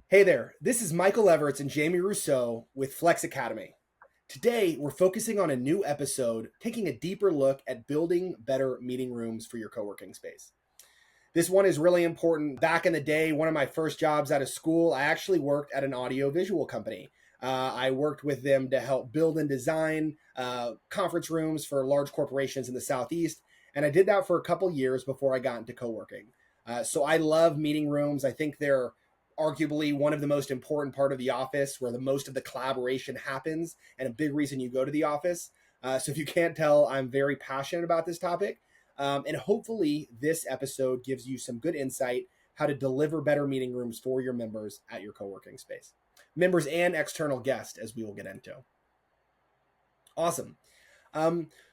Hey there, this is Michael Everts and Jamie Russo with Flex Academy. Today, we're focusing on a new episode, taking a deeper look at building better meeting rooms for your co-working space. This one is really important. Back in the day, one of my first jobs out of school, I actually worked at an audio-visual company. I worked with them to help build and design conference rooms for large corporations in the Southeast, and I did that for a couple years before I got into co-working. So I love meeting rooms. I think they're arguably one of the most important part of the office where the most of the collaboration happens and a big reason you go to the office. So if you can't tell, I'm very passionate about this topic. And hopefully this episode gives you some good insight how to deliver better meeting rooms for your members at your co-working space. Members and external guests, as we will get into. Awesome.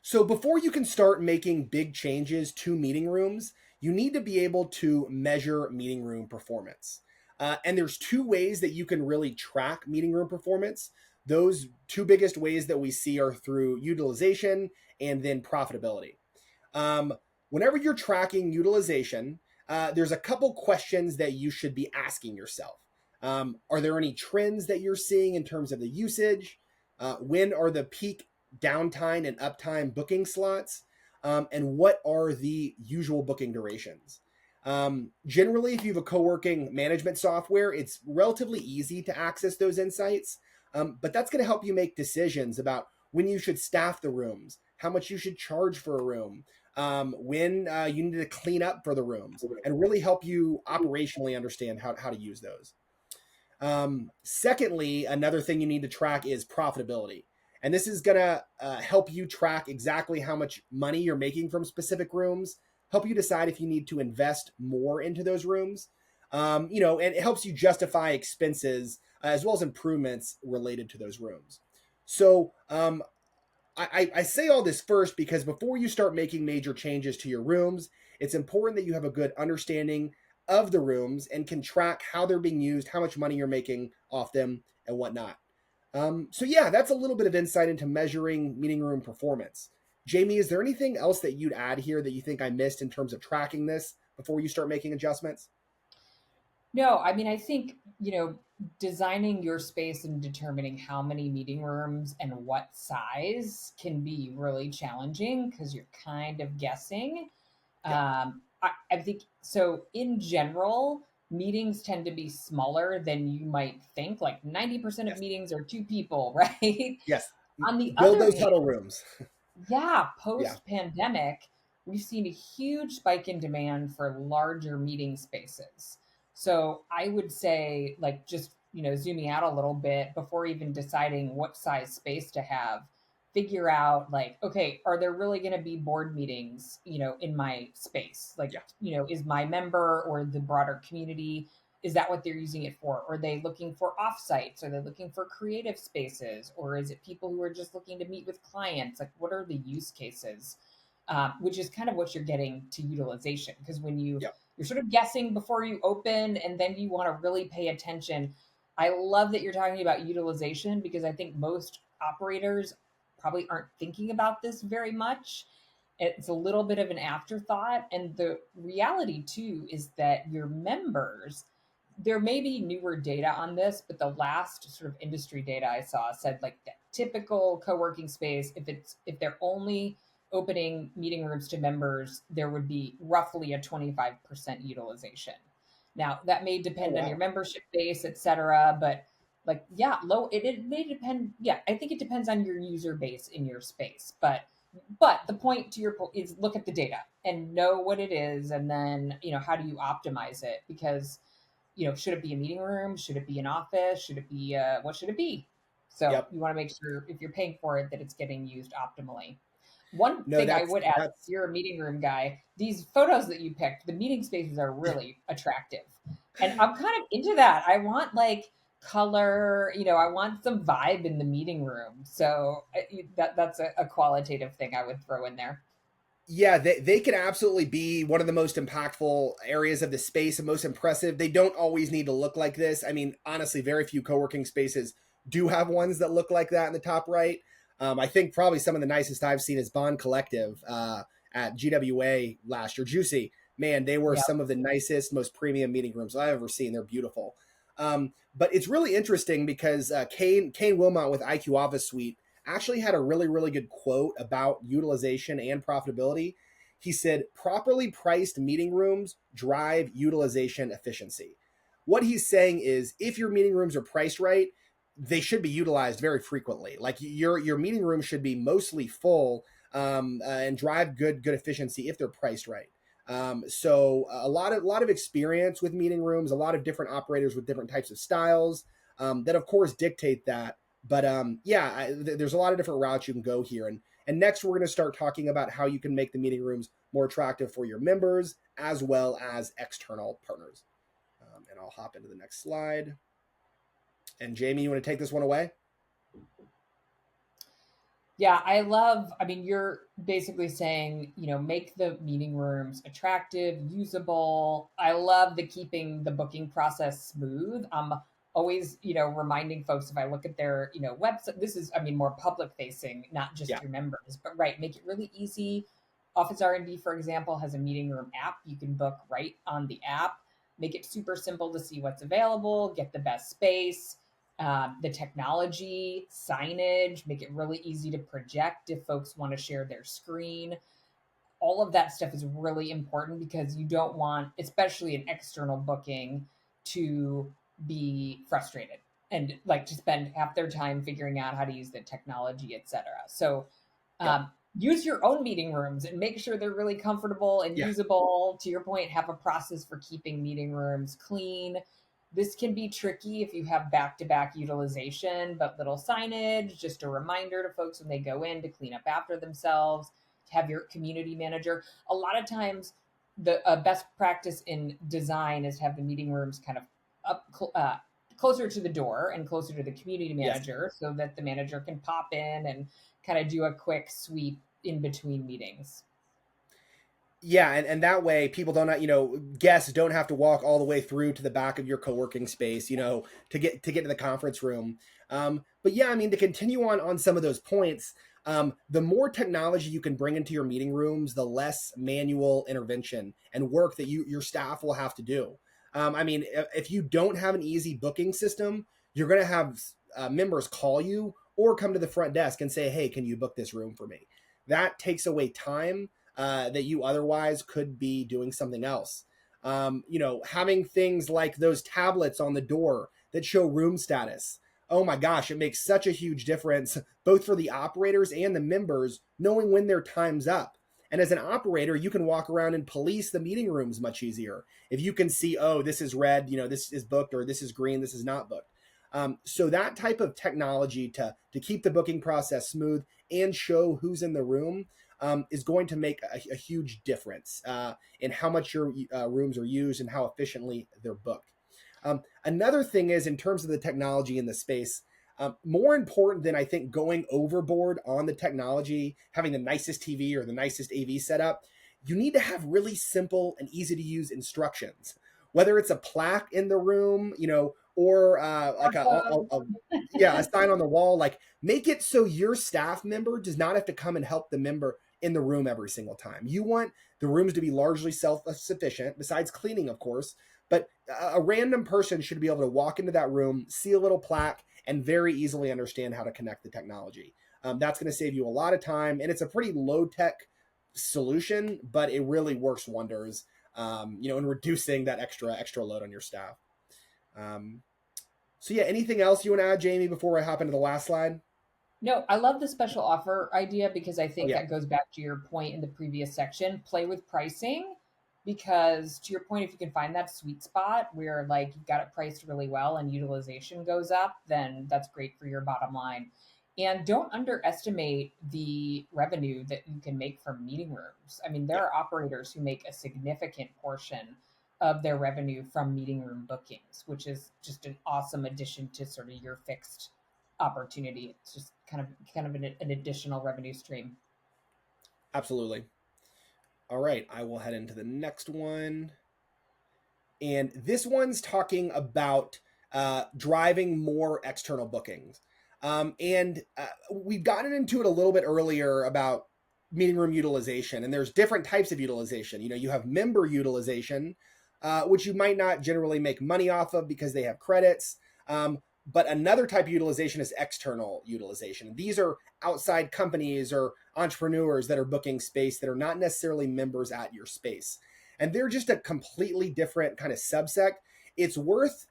So before you can start making big changes to meeting rooms, you need to be able to measure meeting room performance. And there's two ways that you can really track meeting room performance. Those two biggest ways that we see are through utilization and then profitability. Whenever you're tracking utilization, there's a couple questions that you should be asking yourself. Are there any trends that you're seeing in terms of the usage? When are the peak downtime and uptime booking slots? And what are the usual booking durations? Generally, if you have a co-working management software, it's relatively easy to access those insights, but that's going to help you make decisions about when you should staff the rooms, how much you should charge for a room, when you need to clean up for the rooms, and really help you operationally understand how to use those. Secondly, another thing you need to track is profitability. And this is going to help you track exactly how much money you're making from specific rooms, help you decide if you need to invest more into those rooms, and it helps you justify expenses as well as improvements related to those rooms. So I say all this first because before you start making major changes to your rooms, it's important that you have a good understanding of the rooms and can track how they're being used, how much money you're making off them, and whatnot. So yeah, that's a little bit of insight into measuring meeting room performance. Jamie, is there anything else that you'd add here that you think I missed in terms of tracking this before you start making adjustments? No, I mean, I think, designing your space and determining how many meeting rooms and what size can be really challenging because you're kind of guessing. Yep. I think so. In general, meetings tend to be smaller than you might think. Like 90% of Yes. meetings are two people, right? Yes. On the Build other those hand, huddle rooms. yeah, Yeah. post pandemic, we've seen a huge spike in demand for larger meeting spaces. So I would say, like, just, zooming out a little bit before even deciding what size space to have, figure out, like, okay, are there really going to be board meetings, in my space? Like, Yeah. is my member or the broader community, is that what they're using it for? Are they looking for offsites? Are they looking for creative spaces? Or is it people who are just looking to meet with clients? Like, what are the use cases? Which is kind of what you're getting to utilization. Because when Yep. you're sort of guessing before you open, and then you want to really pay attention. I love that you're talking about utilization because I think most operators probably aren't thinking about this very much. It's a little bit of an afterthought. And the reality, too, is that your members, there may be newer data on this, but the last sort of industry data I saw said like the typical co-working space, if they're only opening meeting rooms to members, there would be roughly a 25% utilization. Now that may Oh, depend on your wow. membership base, et cetera, but like, yeah, it may depend. Yeah, I think it depends on your user base in your space, but the point to your point is look at the data and know what it is, and then how do you optimize it? Because should it be a meeting room? Should it be an office? Should it be what should it be? So Yep. you want to make sure if you're paying for it that it's getting used optimally. One No, thing I that's would add, if that's you're a meeting room guy, these photos that you picked, the meeting spaces are really attractive. And I'm kind of into that. I want like color, I want some vibe in the meeting room. So that's a qualitative thing I would throw in there. yeah, they can absolutely be one of the most impactful areas of the space and most impressive. They don't always need to look like this. I mean, honestly, very few co-working spaces do have ones that look like that in the top right. I think probably some of the nicest I've seen is Bond Collective at GWA last year. Juicy, man, they were Yeah. some of the nicest, most premium meeting rooms I've ever seen. They're beautiful. But it's really interesting because Kane Wilmot with IQ Office Suite actually had a really good quote about utilization and profitability. He said, properly priced meeting rooms drive utilization efficiency. What he's saying is if your meeting rooms are priced right, they should be utilized very frequently. Like your meeting room should be mostly full, and drive good efficiency if they're priced right. So a lot of experience with meeting rooms, a lot of different operators with different types of styles, that of course dictate that. But there's a lot of different routes you can go here. And next, we're going to start talking about how you can make the meeting rooms more attractive for your members as well as external partners. And I'll hop into the next slide. And Jamie, you want to take this one away? Yeah, I love, I mean, you're basically saying, make the meeting rooms attractive, usable. I love the keeping the booking process smooth. Always, reminding folks if I look at their, website, this is, I mean, more public facing, not just Yeah. your members, but right, make it really easy. OfficeRND, for example, has a meeting room app. You can book right on the app, make it super simple to see what's available, get the best space, the technology, signage, make it really easy to project if folks want to share their screen. All of that stuff is really important because you don't want, especially an external booking, to be frustrated and like to spend half their time figuring out how to use the technology, etc. So Yep. use your own meeting rooms and make sure they're really comfortable and Yeah. usable. To your point, have a process for keeping meeting rooms clean. This can be tricky if you have back-to-back utilization, but little signage, just a reminder to folks when they go in to clean up after themselves. Have your community manager. A lot of times, the best practice in design is to have the meeting rooms kind of up closer to the door and closer to the community Yes. manager, so that the manager can pop in and kind of do a quick sweep in between meetings. Yeah, and that way people don't, guests don't have to walk all the way through to the back of your co-working space, to get to the conference room. But yeah, I mean, to continue on some of those points, the more technology you can bring into your meeting rooms, the less manual intervention and work that your staff will have to do. I mean, if you don't have an easy booking system, you're going to have members call you or come to the front desk and say, "Hey, can you book this room for me?" That takes away time that you otherwise could be doing something else. Having things like those tablets on the door that show room status. Oh my gosh, it makes such a huge difference, both for the operators and the members, knowing when their time's up. And as an operator, you can walk around and police the meeting rooms much easier. If you can see, oh, this is red, this is booked, or this is green, this is not booked. So that type of technology to keep the booking process smooth and show who's in the room is going to make a huge difference in how much your rooms are used and how efficiently they're booked. Another thing is, in terms of the technology in the space, more important than I think going overboard on the technology, having the nicest TV or the nicest AV setup, you need to have really simple and easy to use instructions. Whether it's a plaque in the room, or like a sign on the wall, like make it so your staff member does not have to come and help the member in the room every single time. You want the rooms to be largely self-sufficient, besides cleaning, of course, but a random person should be able to walk into that room, see a little plaque, and very easily understand how to connect the technology. That's going to save you a lot of time, and it's a pretty low-tech solution, but it really works wonders, in reducing that extra load on your staff. So yeah, anything else you want to add, Jamie, before I hop into the last slide? No, I love the special offer idea because I Oh think yeah, that goes back to your point in the previous section. Play with pricing because, to your point, if you can find that sweet spot where like you've got it priced really well and utilization goes up, then that's great for your bottom line. And don't underestimate the revenue that you can make from meeting rooms. I mean, there yeah, are operators who make a significant portion of their revenue from meeting room bookings, which is just an awesome addition to sort of your fixed opportunity. It's just kind of an additional revenue stream. absolutely. All right, I will head into the next one. And this one's talking about driving more external bookings. And we've gotten into it a little bit earlier about meeting room utilization, and there's different types of utilization. You have member utilization, which you might not generally make money off of because they have credits. But another type of utilization is external utilization. These are outside companies or entrepreneurs that are booking space that are not necessarily members at your space. And they're just a completely different kind of subsect. It's worth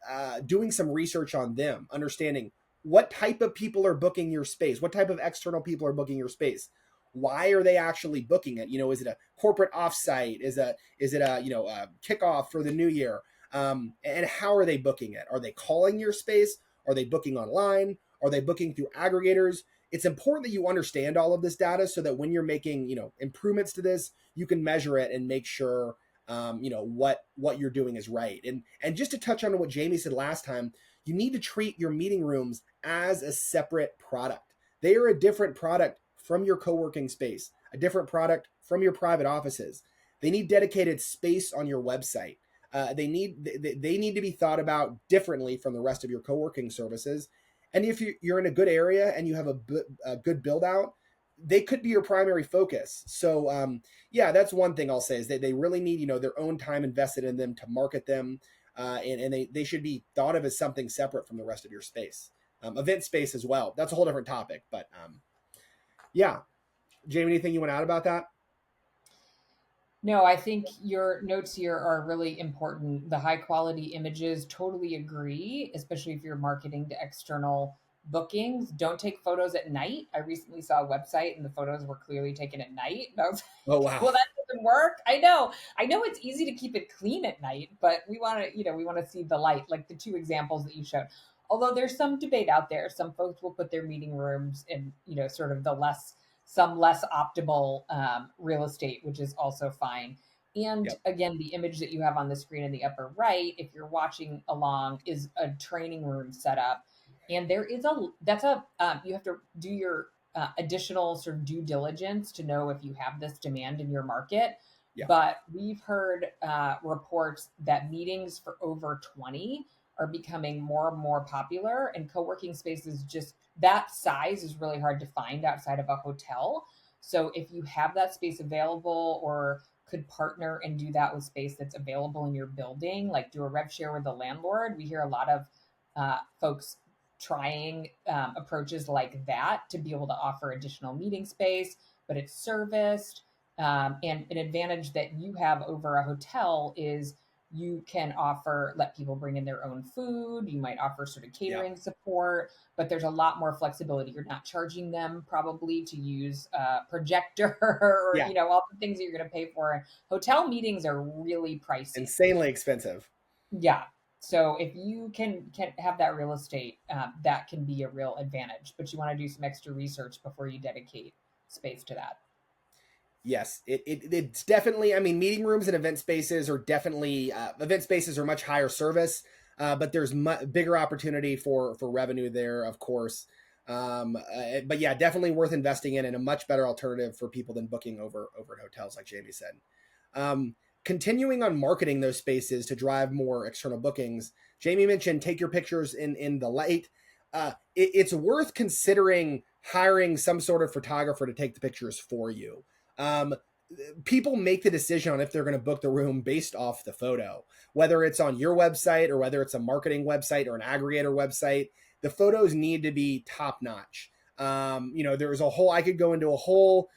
doing some research on them, understanding what type of people are booking your space, what type of external people are booking your space. Why are they actually booking it? Is it a corporate offsite? Is it a kickoff for the new year? And how are they booking it? Are they calling your space? Are they booking online? Are they booking through aggregators? It's important that you understand all of this data so that when you're making, improvements to this, you can measure it and make sure, what you're doing is right. And just to touch on what Jamie said last time, you need to treat your meeting rooms as a separate product. They are a different product from your co-working space, a different product from your private offices. They need dedicated space on your website. They need to be thought about differently from the rest of your co-working services. And if you're in a good area and you have a good build out, they could be your primary focus. So yeah, that's one thing I'll say is that they really need their own time invested in them to market them, and they should be thought of as something separate from the rest of your space. Event space as well. That's a whole different topic, but yeah. Jamie, anything you want to add about that? No, I think your notes here are really important. The high quality images, totally agree, especially if you're marketing to external bookings. Don't take photos at night. I recently saw a website and the photos were clearly taken at night. And I was Oh like, wow. well, that doesn't work. I know. I know it's easy to keep it clean at night, but we want to, we want to see the light, like the two examples that you showed. Although there's some debate out there. Some folks will put their meeting rooms in, sort of some less optimal real estate, which is also fine. And Yep. again, the image that you have on the screen in the upper right, if you're watching along, is a training room setup. And you have to do your additional sort of due diligence to know if you have this demand in your market. Yeah. But we've heard reports that meetings for over 20 are becoming more and more popular, and co-working spaces, just that size is really hard to find outside of a hotel. So if you have that space available or could partner and do that with space that's available in your building, like do a rev share with the landlord. We hear a lot of folks trying approaches like that to be able to offer additional meeting space, but it's serviced. And an advantage that you have over a hotel is you can let people bring in their own food. You might offer sort of Yeah. catering support, but there's a lot more flexibility. You're not charging them probably to use a projector or, Yeah. all the things that you're going to pay for. And hotel meetings are really pricey. Insanely expensive. Yeah. So if you can have that real estate, that can be a real advantage. But you want to do some extra research before you dedicate space to that. Yes, it's definitely. I mean, meeting rooms and event spaces are much higher service, but there's bigger opportunity for revenue there, of course. But yeah, definitely worth investing in, and a much better alternative for people than booking over at hotels, like Jamie said. Continuing on marketing those spaces to drive more external bookings. Jamie mentioned take your pictures in the light. It's worth considering hiring some sort of photographer to take the pictures for you. um, People make the decision on if they're going to book the room based off the photo, whether it's on your website or whether it's a marketing website or an aggregator website. The photos need to be top notch. There's I could go into a whole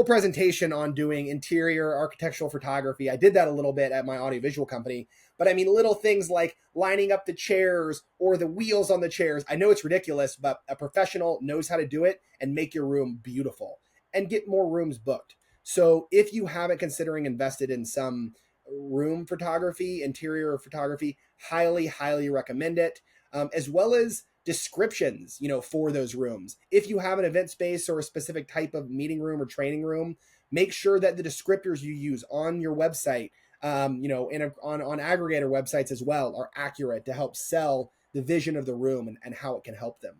presentation on doing interior architectural photography. I did that a little bit at my audiovisual company, but I mean, little things like lining up the chairs or the wheels on the chairs. I know it's ridiculous, but a professional knows how to do it and make your room beautiful and get more rooms booked. So if you haven't considering invested in some room photography, interior photography, highly recommend it, as well as descriptions, for those rooms. If you have an event space or a specific type of meeting room or training room, make sure that the descriptors you use on your website, on aggregator websites as well, are accurate to help sell the vision of the room and how it can help them.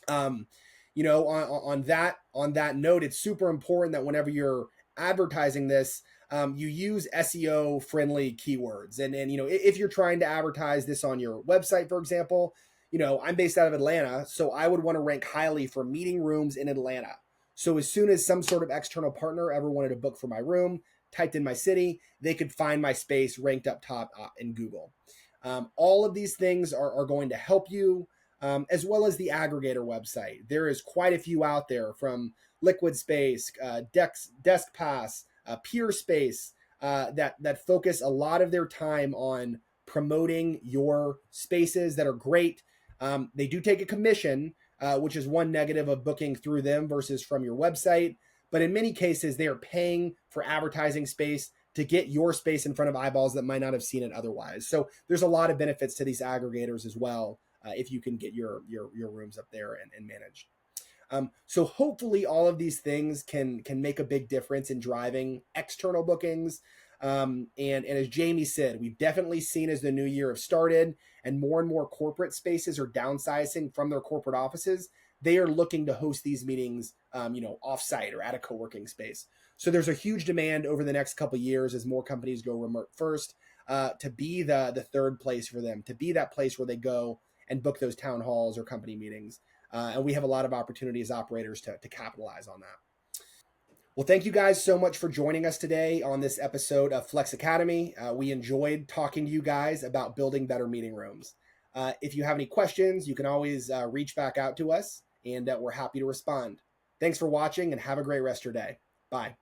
um, on that note, it's super important that whenever you're advertising this, you use SEO friendly keywords. And if you're trying to advertise this on your website, for example, I'm based out of Atlanta, so I would want to rank highly for meeting rooms in Atlanta. So as soon as some sort of external partner ever wanted to book for my room, typed in my city, they could find my space ranked up top in Google. All of these things are going to help you, as well as the aggregator website. There is quite a few out there, from Liquid Space, Desk Pass, Peer Space, that focus a lot of their time on promoting your spaces that are great. They do take a commission, which is one negative of booking through them versus from your website. But in many cases, they are paying for advertising space to get your space in front of eyeballs that might not have seen it otherwise. So there's a lot of benefits to these aggregators as well, if you can get your rooms up there and managed. So hopefully all of these things can make a big difference in driving external bookings. And as Jamie said, we've definitely seen, as the new year have started and more corporate spaces are downsizing from their corporate offices, they are looking to host these meetings, offsite or at a co-working space. So there's a huge demand over the next couple of years as more companies go remote first, to be the third place for them, to be that place where they go and book those town halls or company meetings. And we have a lot of opportunity as operators to capitalize on that. Well, thank you guys so much for joining us today on this episode of Flex Academy. We enjoyed talking to you guys about building better meeting rooms. If you have any questions, you can always reach back out to us, and we're happy to respond. Thanks for watching, and have a great rest of your day. Bye.